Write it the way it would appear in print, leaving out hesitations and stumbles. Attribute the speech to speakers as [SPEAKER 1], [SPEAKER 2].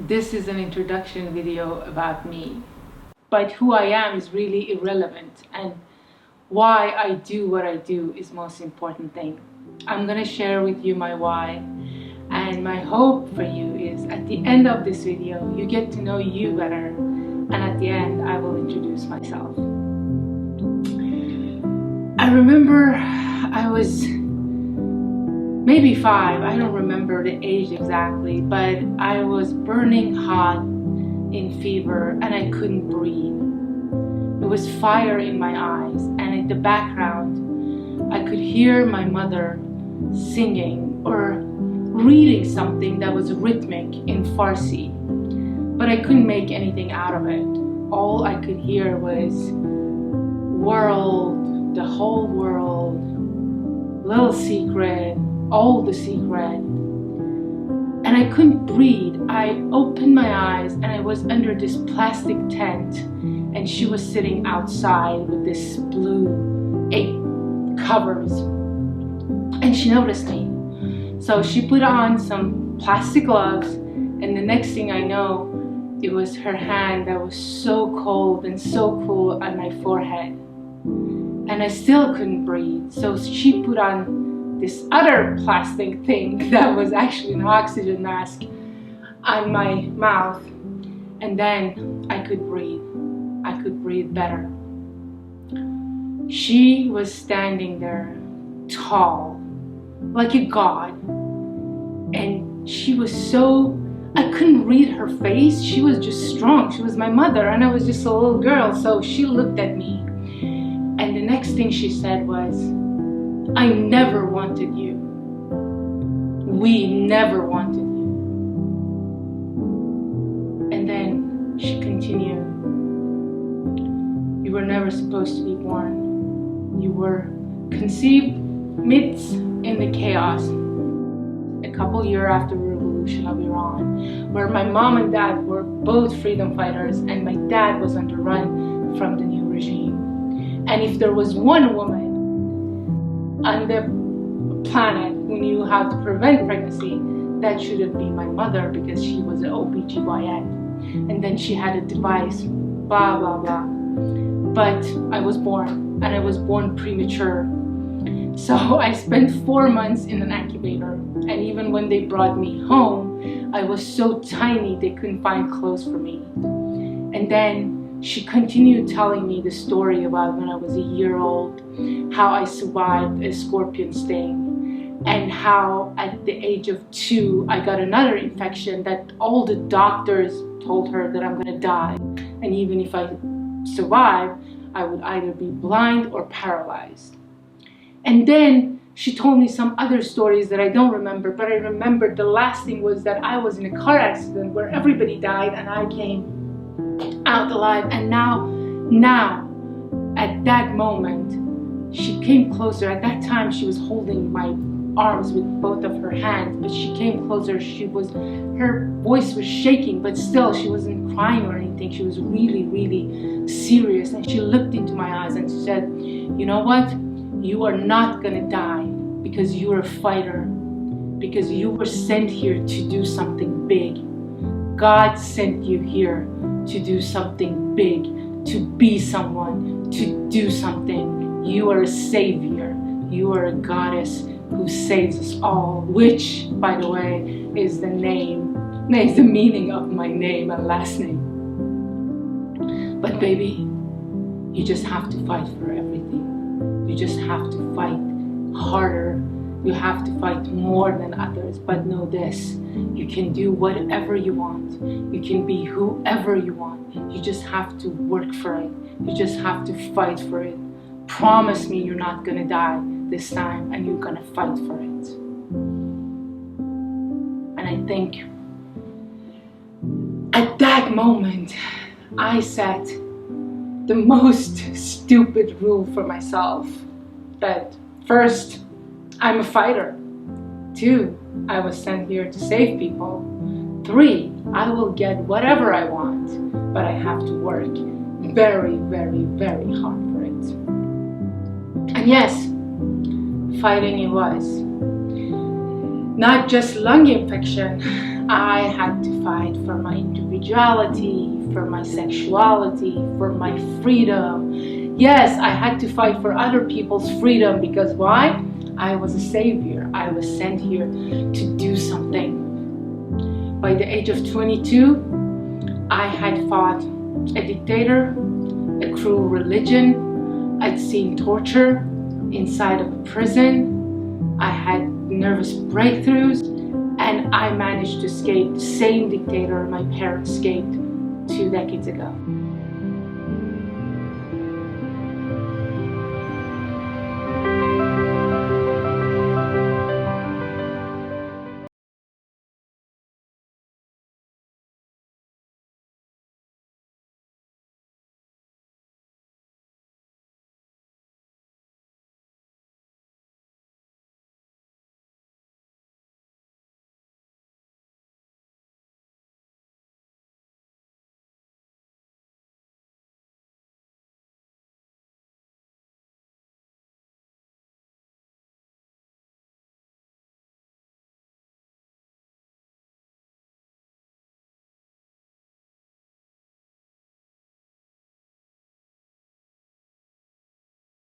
[SPEAKER 1] This is an introduction video about me. But who I am is really irrelevant, and why I do what I do is most important thing. I'm gonna share with you my why, and my hope for you is at the end of this video you get to know you better, and at the end I will introduce myself. I remember I was maybe 5, I don't remember the age exactly, but I was burning hot in fever and I couldn't breathe. There was fire in my eyes, and in the background I could hear my mother singing or reading something that was rhythmic in Farsi, but I couldn't make anything out of it. All I could hear was world, the whole world, little secret, all the secret, and I couldn't breathe. I opened my eyes and I was under this plastic tent, and she was sitting outside with this blue 8 covers, and she noticed me. So she put on some plastic gloves, and the next thing I know, it was her hand that was so cold and so cool on my forehead, and I still couldn't breathe. So she put on this other plastic thing that was actually an oxygen mask on my mouth, and then I could breathe. I could breathe better. She was standing there tall, like a god, and she was so, I couldn't read her face. She was just strong. She was my mother, and I was just a little girl. So she looked at me, and the next thing she said was, "I never wanted you. We never wanted you." And then she continued, "You were never supposed to be born. You were conceived midst in the chaos." A couple years after the revolution of Iran, where my mom and dad were both freedom fighters, and my dad was on the run from the new regime. And if there was one woman on the planet who knew how to prevent pregnancy, that shouldn't be my mother, because she was an OBGYN. And then she had a device, blah, blah, blah. But I was born, and I was born premature. So I spent 4 months in an incubator, and even when they brought me home, I was so tiny they couldn't find clothes for me. And then she continued telling me the story about when I was a year old, how I survived a scorpion sting, and how at the age of 2 I got another infection that all the doctors told her that I'm gonna die, and even if I survived, I would either be blind or paralyzed. And then she told me some other stories that I don't remember, but I remember the last thing was that I was in a car accident where everybody died and I came out alive. And now at that moment she came closer. At that time she was holding my arms with both of her hands, but she came closer. Her voice was shaking, but still she wasn't crying or anything. She was really serious, and she looked into my eyes and she said, "You know what? You are not gonna die, because you're a fighter, because you were sent here to do something big. God sent you here to do something big, to be someone, to do something. You are a savior. You are a goddess who saves us all," which, by the way, is the meaning of my name and last name. But baby, you just have to fight for everything. You just have to fight harder. You have to fight more than others. But know this, you can do whatever you want. You can be whoever you want. You just have to work for it. You just have to fight for it. Promise me you're not gonna die this time, and you're gonna fight for it. And I think at that moment I set the most stupid rule for myself, that first, I'm a fighter. 2, I was sent here to save people. 3, I will get whatever I want, but I have to work very hard for it. And yes, fighting it was. Not just lung infection, I had to fight for my individuality, for my sexuality, for my freedom. Yes, I had to fight for other people's freedom because why? I was a savior. I was sent here to do something. By the age of 22, I had fought a dictator, a cruel religion. I'd seen torture inside of a prison. I had nervous breakthroughs, and I managed to escape the same dictator my parents escaped 2 decades ago.